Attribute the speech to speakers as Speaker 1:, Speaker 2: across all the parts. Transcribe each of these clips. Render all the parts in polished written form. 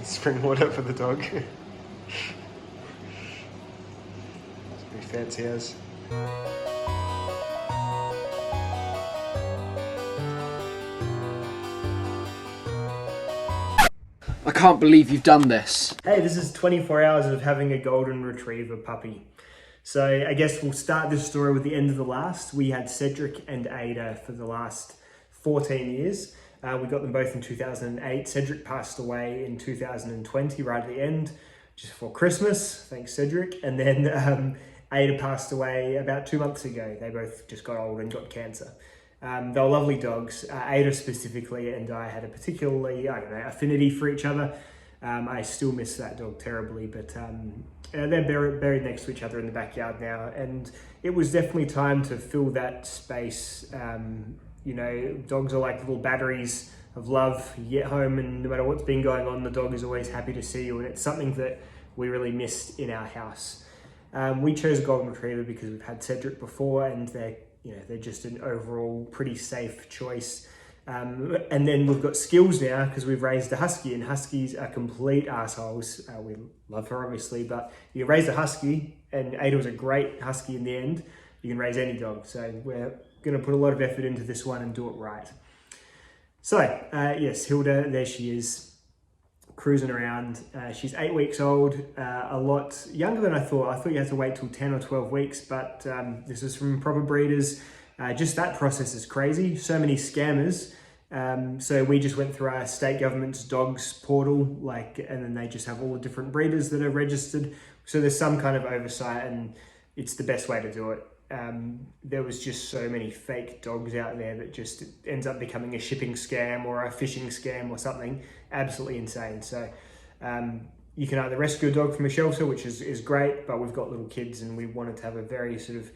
Speaker 1: spring water for the dog. It's pretty fancy as.
Speaker 2: I can't believe you've done this.
Speaker 1: Hey, this is 24 hours of having a golden retriever puppy. So I guess we'll start this story with the end of the last. We had Cedric and Ada for the last 14 years. We got them both in 2008. Cedric passed away in 2020, right at the end, just before Christmas. Thanks, Cedric. And then Ada passed away about 2 months ago. They both just got old and got cancer. They were lovely dogs. Ada specifically and I had a particularly, affinity for each other. I still miss that dog terribly, but they're buried next to each other in the backyard now. And it was definitely time to fill that space. Dogs are like little batteries of love. You get home and no matter what's been going on, the dog is always happy to see you. And it's something that we really missed in our house. We chose a golden retriever because we've had Cedric before and they're just an overall pretty safe choice. And then we've got skills now because we've raised a husky, and huskies are complete assholes. We love her obviously, but you raise a husky, and Ada was a great husky in the end. You can raise any dog. So we're going to put a lot of effort into this one and do it right. So yes, Hilda, there she is, cruising around. She's 8 weeks old, a lot younger than I thought. I thought you had to wait till 10 or 12 weeks, but this is from proper breeders. Just that process is crazy. So many scammers. So we just went through our state government's dogs portal, and then they just have all the different breeders that are registered. So there's some kind of oversight, and it's the best way to do it. There was just so many fake dogs out there that just ends up becoming a shipping scam or a fishing scam or something. Absolutely insane. So you can either rescue a dog from a shelter, which is great, but we've got little kids and we wanted to have a very sort of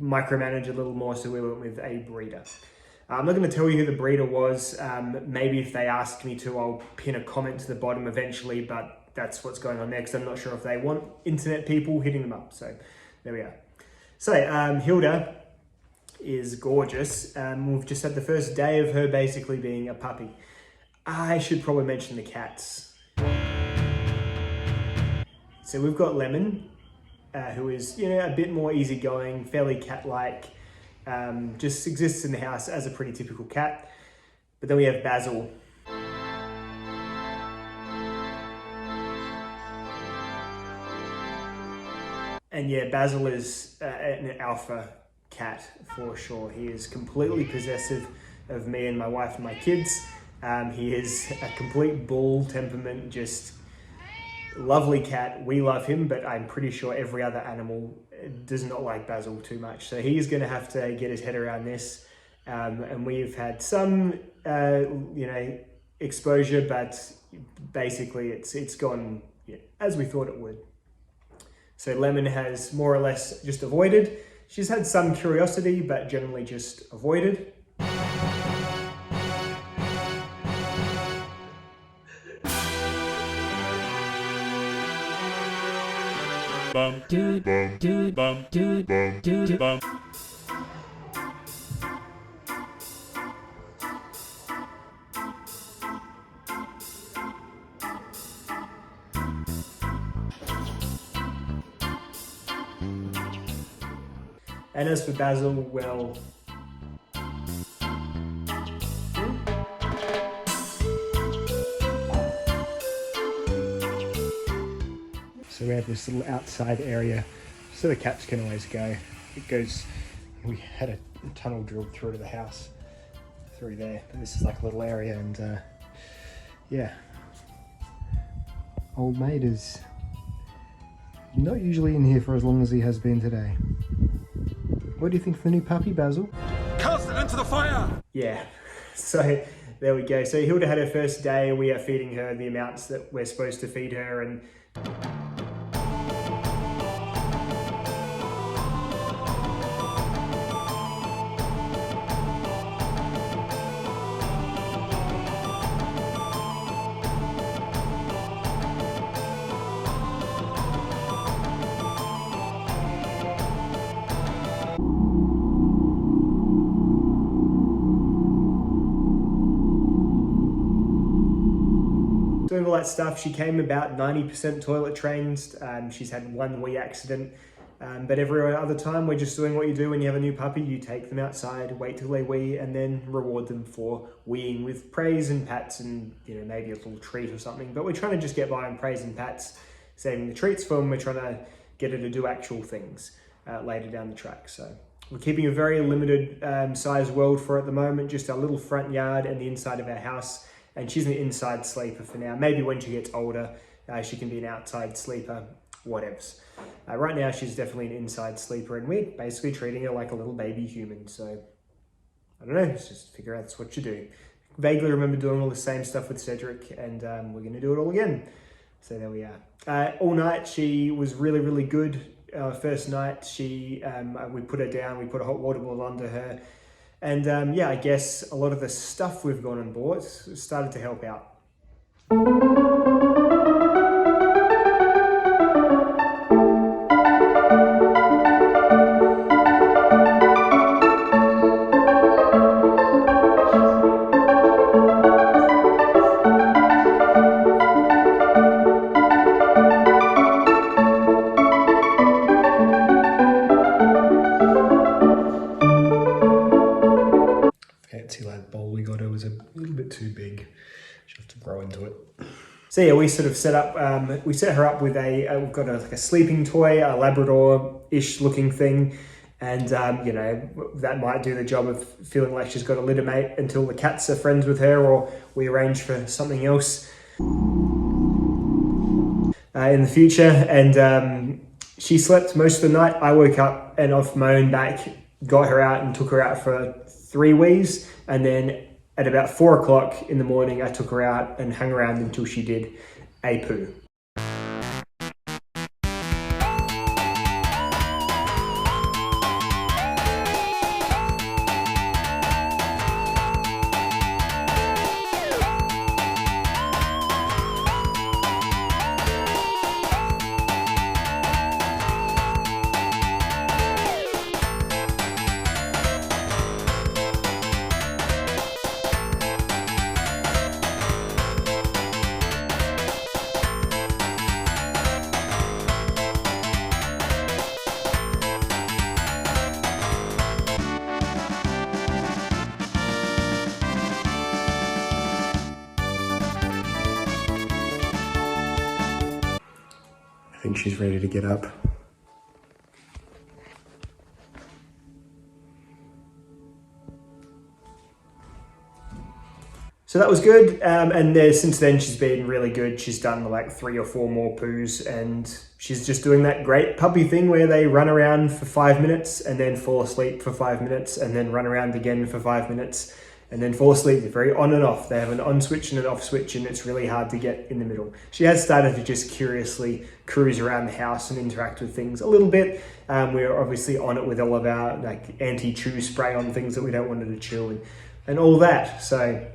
Speaker 1: micromanage a little more, so we went with a breeder. I'm not going to tell you who the breeder was. Maybe if they ask me to, I'll pin a comment to the bottom eventually, but that's what's going on next. I'm not sure if they want internet people hitting them up. So there we are. So Hilda is gorgeous. We've just had the first day of her basically being a puppy. I should probably mention the cats. So we've got Lemon, who is a bit more easygoing, fairly cat-like, just exists in the house as a pretty typical cat. But then we have Basil. And yeah, Basil is an alpha cat for sure. He is completely possessive of me and my wife and my kids. He is a complete bull temperament, just lovely cat. We love him, but I'm pretty sure every other animal does not like Basil too much. So he's going to have to get his head around this. And we've had some, exposure, but basically it's gone as we thought it would. So Lemon has more or less just avoided. She's had some curiosity, but generally just avoided.
Speaker 3: Bum, dude, dude, bum, dude, dude, bum.
Speaker 1: And as for Basil, well, so we have this little outside area so the cats can always go. We had a tunnel drilled through to the house, through there, but this is like a little area, and yeah. Old mate is not usually in here for as long as he has been today. What do you think of the new puppy, Basil?
Speaker 3: Cast it into the fire!
Speaker 1: Yeah, so there we go. So Hilda had her first day. We are feeding her the amounts that we're supposed to feed her, and Doing all that stuff. She came about 90% toilet trained. She's had one wee accident. But every other time, we're just doing what you do when you have a new puppy. You take them outside, wait till they wee, and then reward them for weeing with praise and pats and, you know, maybe a little treat or something. But we're trying to just get by on praise and pats, saving the treats for them. We're trying to get her to do actual things later down the track. So we're keeping a very limited size world for her at the moment, just our little front yard and the inside of our house. And she's an inside sleeper for now. Maybe when she gets older, she can be an outside sleeper, whatevs. Right now, she's definitely an inside sleeper, and we're basically treating her like a little baby human. So, I don't know, let's just figure out that's what you do. Vaguely remember doing all the same stuff with Cedric, and we're going to do it all again. So there we are. All night, she was really, really good. First night, we put her down, we put a hot water bottle under her. And yeah, I guess a lot of the stuff we've gone and bought started to help out. Fancy lad bowl we got her was a little bit too big. She'll have to grow into it. So yeah, we sort of set her up with we've got like a sleeping toy, a Labrador-ish looking thing. And, you know, that might do the job of feeling like she's got a litter mate until the cats are friends with her, or we arrange for something else in the future. And she slept most of the night. I woke up and off my own back, got her out and took her out for 3 wees. And then at about 4 o'clock in the morning, I took her out and hung around until she did a poo. I think she's ready to get up. So that was good, and since then she's been really good. She's done like 3 or 4 more poos, and she's just doing that great puppy thing where they run around for 5 minutes and then fall asleep for 5 minutes and then run around again for 5 minutes and then fall asleep. They're very on and off. They have an on switch and an off switch, and it's really hard to get in the middle. She has started to just curiously cruise around the house and interact with things a little bit. We're obviously on it with all of our like anti-chew spray on things that we don't want her to chew and all that. So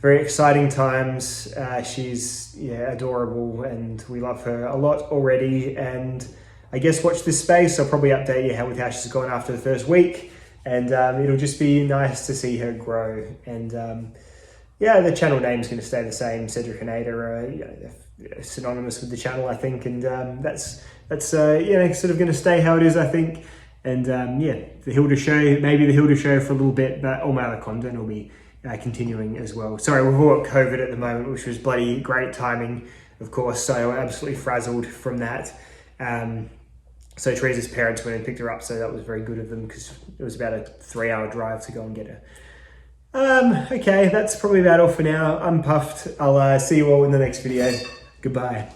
Speaker 1: very exciting times. She's adorable, and we love her a lot already. And I guess watch this space. I'll probably update you with how she's gone after the first week. And it'll just be nice to see her grow. And yeah, the channel name's going to stay the same. Cedric and Ada are synonymous with the channel, I think. And that's sort of going to stay how it is, I think. And yeah, the Hilda show, maybe the Hilda show for a little bit, but all my other content will be continuing as well. Sorry, we've all got COVID at the moment, which was bloody great timing, of course. So we're absolutely frazzled from that. So Teresa's parents went and picked her up, so that was very good of them because it was about a 3-hour drive to go and get her. Okay, that's probably about all for now. I'm puffed. I'll see you all in the next video. Goodbye.